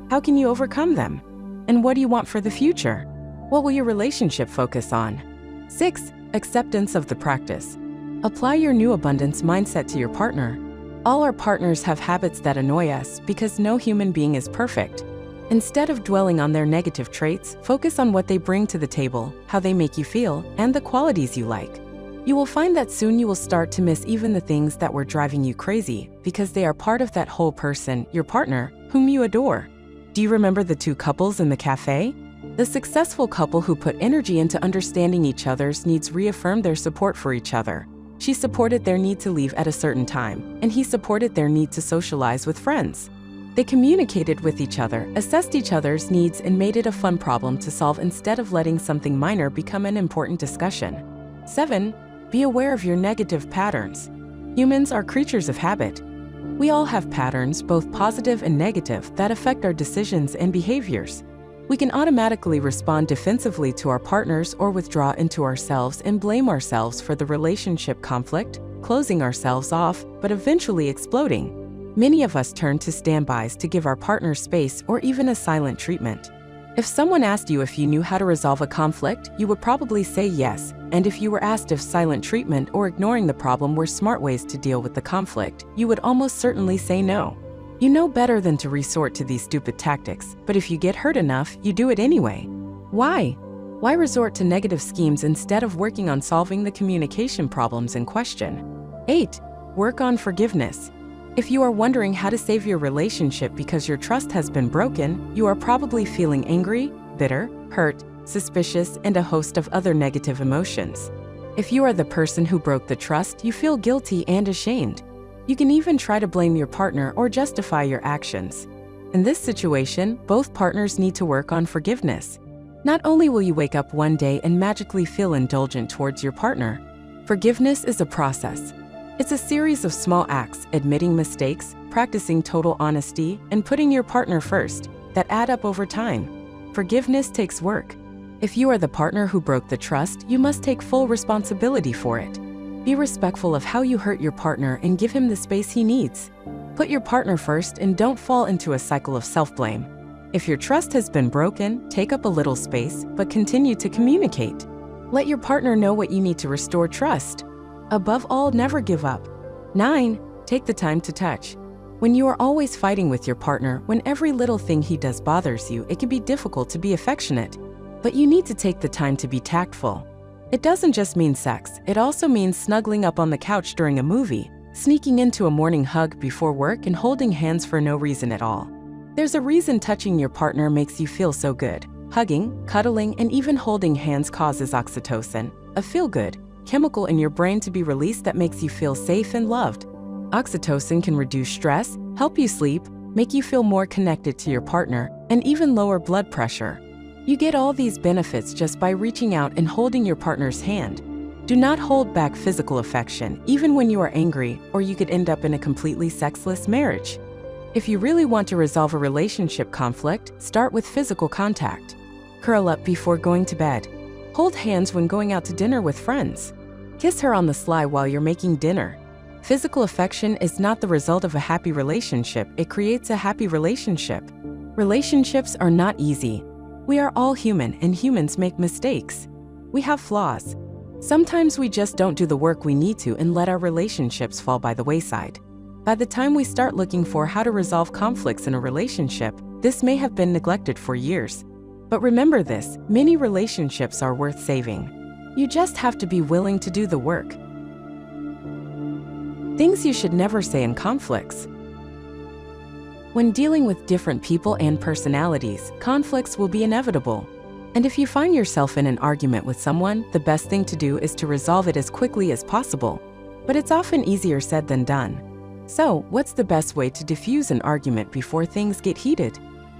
How can you overcome them? And what do you want for the future? What will your relationship focus on? 6. Acceptance of the practice. Apply your new abundance mindset to your partner. All our partners have habits that annoy us because no human being is perfect. Instead of dwelling on their negative traits, focus on what they bring to the table, how they make you feel, and the qualities you like. You will find that soon you will start to miss even the things that were driving you crazy because they are part of that whole person, your partner, whom you adore. Do you remember the 2 couples in the cafe? The successful couple who put energy into understanding each other's needs reaffirmed their support for each other. She supported their need to leave at a certain time, and he supported their need to socialize with friends. They communicated with each other, assessed each other's needs, and made it a fun problem to solve instead of letting something minor become an important discussion. 7. Be aware of your negative patterns. Humans are creatures of habit. We all have patterns, both positive and negative, that affect our decisions and behaviors. We can automatically respond defensively to our partners or withdraw into ourselves and blame ourselves for the relationship conflict, closing ourselves off, but eventually exploding. Many of us turn to standbys to give our partner space or even a silent treatment. If someone asked you if you knew how to resolve a conflict, you would probably say yes, and if you were asked if silent treatment or ignoring the problem were smart ways to deal with the conflict, you would almost certainly say no. You know better than to resort to these stupid tactics, but if you get hurt enough, you do it anyway. Why? Why resort to negative schemes instead of working on solving the communication problems in question? 8. Work on forgiveness. If you are wondering how to save your relationship because your trust has been broken, you are probably feeling angry, bitter, hurt, suspicious, and a host of other negative emotions. If you are the person who broke the trust, you feel guilty and ashamed. You can even try to blame your partner or justify your actions. In this situation, both partners need to work on forgiveness. Not only will you wake up one day and magically feel indulgent towards your partner, forgiveness is a process. It's a series of small acts, admitting mistakes, practicing total honesty, and putting your partner first, that add up over time. Forgiveness takes work. If you are the partner who broke the trust, you must take full responsibility for it. Be respectful of how you hurt your partner and give him the space he needs. Put your partner first and don't fall into a cycle of self-blame. If your trust has been broken, take up a little space, but continue to communicate. Let your partner know what you need to restore trust. Above all, never give up. 9. Take the time to touch. When you are always fighting with your partner, when every little thing he does bothers you, it can be difficult to be affectionate. But you need to take the time to be tactful. It doesn't just mean sex, it also means snuggling up on the couch during a movie, sneaking into a morning hug before work, and holding hands for no reason at all. There's a reason touching your partner makes you feel so good. Hugging, cuddling, and even holding hands causes oxytocin, a feel-good chemical in your brain to be released that makes you feel safe and loved. Oxytocin can reduce stress, help you sleep, make you feel more connected to your partner, and even lower blood pressure. You get all these benefits just by reaching out and holding your partner's hand. Do not hold back physical affection, even when you are angry, or you could end up in a completely sexless marriage. If you really want to resolve a relationship conflict, start with physical contact. Curl up before going to bed. Hold hands when going out to dinner with friends. Kiss her on the sly while you're making dinner. Physical affection is not the result of a happy relationship, it creates a happy relationship. Relationships are not easy. We are all human, and humans make mistakes. We have flaws. Sometimes we just don't do the work we need to and let our relationships fall by the wayside. By the time we start looking for how to resolve conflicts in a relationship, this may have been neglected for years. But remember this, many relationships are worth saving. You just have to be willing to do the work. Things you should never say in conflicts. When dealing with different people and personalities, conflicts will be inevitable. And if you find yourself in an argument with someone, the best thing to do is to resolve it as quickly as possible. But it's often easier said than done. So, what's the best way to diffuse an argument before things get heated?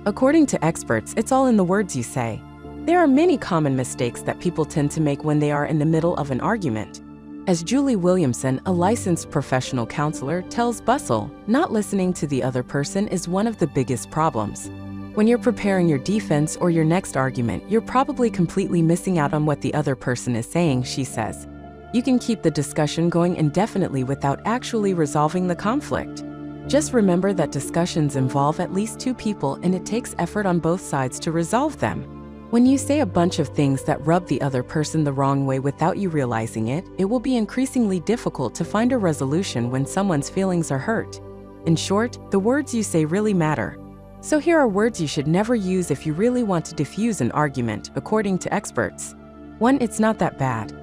According to experts, it's all in the words you say. There are many common mistakes that people tend to make when they are in the middle of an argument. As Julie Williamson, a licensed professional counselor, tells Bustle, not listening to the other person is one of the biggest problems. When you're preparing your defense or your next argument, you're probably completely missing out on what the other person is saying, she says. You can keep the discussion going indefinitely without actually resolving the conflict. Just remember that discussions involve at least two people and it takes effort on both sides to resolve them. When you say a bunch of things that rub the other person the wrong way without you realizing it, it will be increasingly difficult to find a resolution when someone's feelings are hurt. In short, the words you say really matter. So here are words you should never use if you really want to diffuse an argument, according to experts. 1. It's not that bad.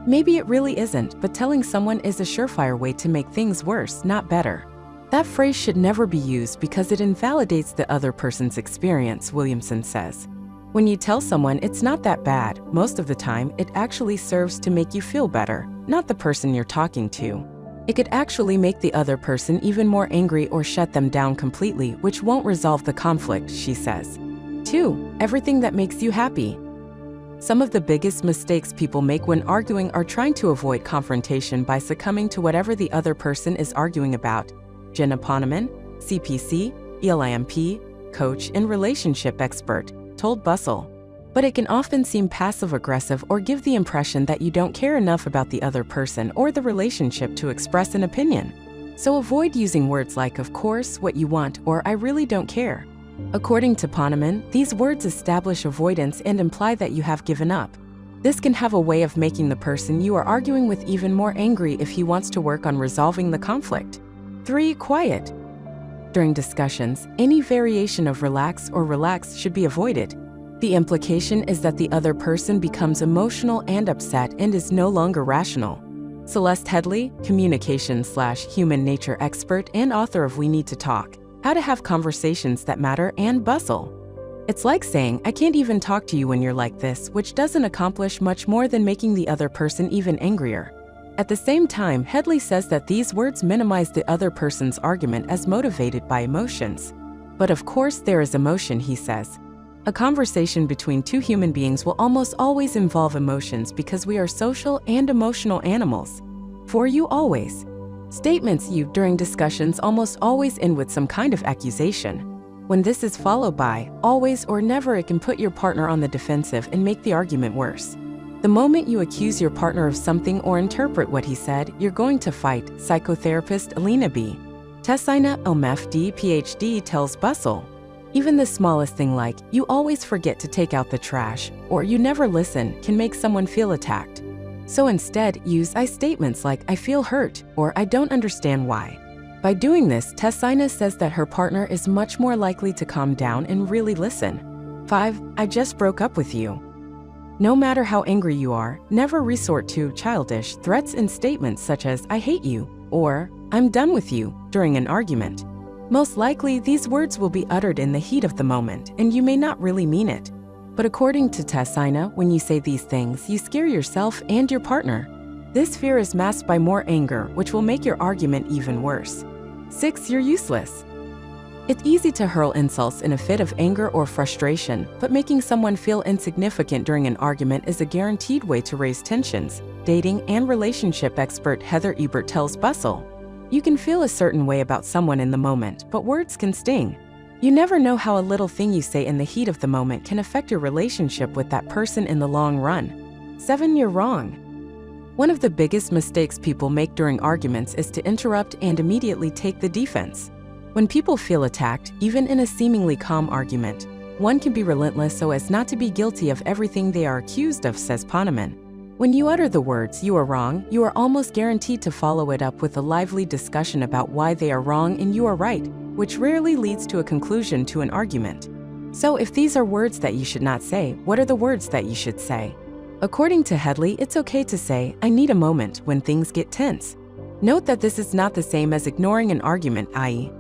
Maybe it really isn't, but telling someone is a surefire way to make things worse, not better. That phrase should never be used because it invalidates the other person's experience, Williamson says. When you tell someone it's not that bad, most of the time, it actually serves to make you feel better, not the person you're talking to. It could actually make the other person even more angry or shut them down completely, which won't resolve the conflict, she says. 2. Everything that makes you happy. Some of the biggest mistakes people make when arguing are trying to avoid confrontation by succumbing to whatever the other person is arguing about. Jenna Poneman, CPC, ELIMP, coach and relationship expert, told Bustle. But it can often seem passive-aggressive or give the impression that you don't care enough about the other person or the relationship to express an opinion. So avoid using words like of course, what you want, or I really don't care. According to Poneman, these words establish avoidance and imply that you have given up. This can have a way of making the person you are arguing with even more angry if he wants to work on resolving the conflict. 3. Quiet. During discussions, any variation of relax or relax should be avoided. The implication is that the other person becomes emotional and upset and is no longer rational. Celeste Headley, communication/human nature expert and author of We Need to Talk, How to Have Conversations That Matter, and Bustle. It's like saying, I can't even talk to you when you're like this, which doesn't accomplish much more than making the other person even angrier. At the same time, Headley says that these words minimize the other person's argument as motivated by emotions. But of course there is emotion, he says. A conversation between two human beings will almost always involve emotions because we are social and emotional animals. For you always. Statements used during discussions almost always end with some kind of accusation. When this is followed by always or never, it can put your partner on the defensive and make the argument worse. The moment you accuse your partner of something or interpret what he said, you're going to fight, psychotherapist Alina B. Tessina, MFD, PhD, tells Bustle. Even the smallest thing like, you always forget to take out the trash, or you never listen, can make someone feel attacked. So instead, use I statements like, I feel hurt, or I don't understand why. By doing this, Tessina says that her partner is much more likely to calm down and really listen. 5. I just broke up with you. No matter how angry you are, never resort to childish threats and statements such as, I hate you, or I'm done with you, during an argument. Most likely, these words will be uttered in the heat of the moment, and you may not really mean it. But according to Tessina, when you say these things, you scare yourself and your partner. This fear is masked by more anger, which will make your argument even worse. 6. You're useless. It's easy to hurl insults in a fit of anger or frustration, but making someone feel insignificant during an argument is a guaranteed way to raise tensions. Dating and relationship expert Heather Ebert tells Bustle. You can feel a certain way about someone in the moment, but words can sting. You never know how a little thing you say in the heat of the moment can affect your relationship with that person in the long run. 7. You're wrong. One of the biggest mistakes people make during arguments is to interrupt and immediately take the defense. When people feel attacked, even in a seemingly calm argument, one can be relentless so as not to be guilty of everything they are accused of, says Poneman. When you utter the words, you are wrong, you are almost guaranteed to follow it up with a lively discussion about why they are wrong and you are right, which rarely leads to a conclusion to an argument. So if these are words that you should not say, what are the words that you should say? According to Headley, it's okay to say, I need a moment when things get tense. Note that this is not the same as ignoring an argument, i.e.,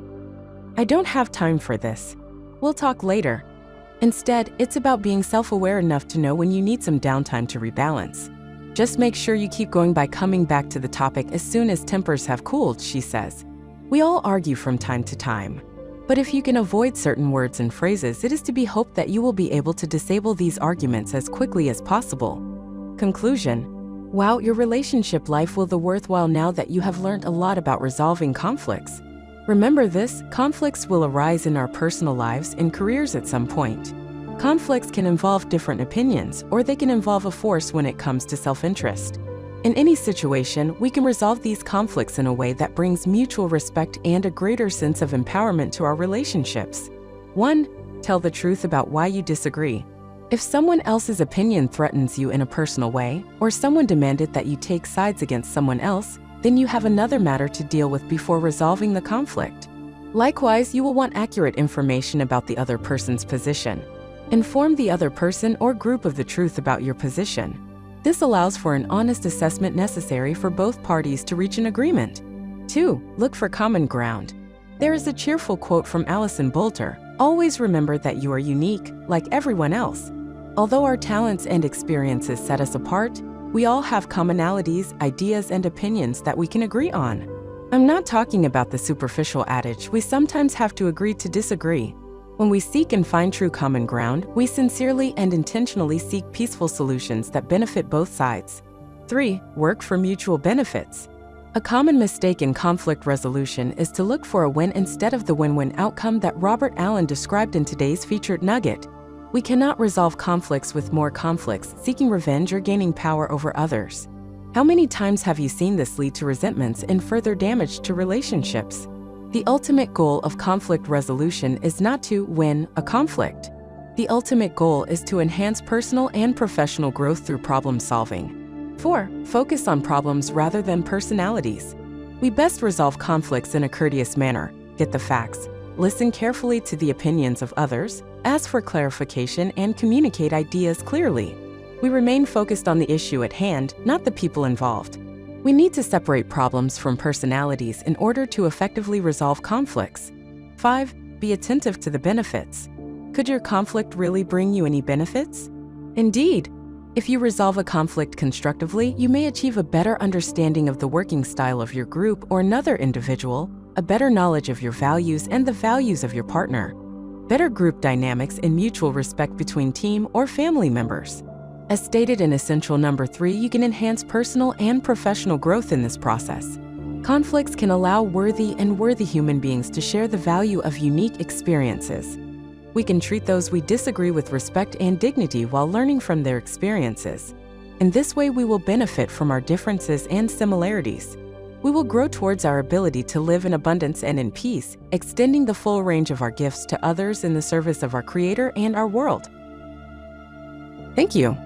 I don't have time for this. We'll talk later. Instead, it's about being self-aware enough to know when you need some downtime to rebalance. Just make sure you keep going by coming back to the topic as soon as tempers have cooled, she says. We all argue from time to time. But if you can avoid certain words and phrases, it is to be hoped that you will be able to disable these arguments as quickly as possible. Conclusion. Wow, your relationship life will be worthwhile now that you have learned a lot about resolving conflicts. Remember this, conflicts will arise in our personal lives and careers at some point. Conflicts can involve different opinions, or they can involve a force when it comes to self-interest. In any situation, we can resolve these conflicts in a way that brings mutual respect and a greater sense of empowerment to our relationships. 1. Tell the truth about why you disagree. If someone else's opinion threatens you in a personal way, or someone demanded that you take sides against someone else, then you have another matter to deal with before resolving the conflict. Likewise, you will want accurate information about the other person's position. Inform the other person or group of the truth about your position. This allows for an honest assessment necessary for both parties to reach an agreement. 2. Look for common ground. There is a cheerful quote from Alison Bolter, "Always remember that you are unique, like everyone else. Although our talents and experiences set us apart, we all have commonalities, ideas, and opinions that we can agree on." I'm not talking about the superficial adage, "We sometimes have to agree to disagree." When we seek and find true common ground, we sincerely and intentionally seek peaceful solutions that benefit both sides. 3. Work for mutual benefits. A common mistake in conflict resolution is to look for a win instead of the win-win outcome that Robert Allen described in today's featured nugget. We cannot resolve conflicts with more conflicts, seeking revenge or gaining power over others. How many times have you seen this lead to resentments and further damage to relationships? The ultimate goal of conflict resolution is not to win a conflict. The ultimate goal is to enhance personal and professional growth through problem solving. 4. Focus on problems rather than personalities. We best resolve conflicts in a courteous manner, get the facts, listen carefully to the opinions of others, ask for clarification, and communicate ideas clearly. We remain focused on the issue at hand, not the people involved. We need to separate problems from personalities in order to effectively resolve conflicts. 5. Be attentive to the benefits. Could your conflict really bring you any benefits? Indeed. If you resolve a conflict constructively, you may achieve a better understanding of the working style of your group or another individual, a better knowledge of your values and the values of your partner, better group dynamics and mutual respect between team or family members. As stated in essential number 3, you can enhance personal and professional growth in this process. Conflicts can allow worthy human beings to share the value of unique experiences. We can treat those we disagree with respect and dignity while learning from their experiences. In this way, we will benefit from our differences and similarities. We will grow towards our ability to live in abundance and in peace, extending the full range of our gifts to others in the service of our Creator and our world. Thank you.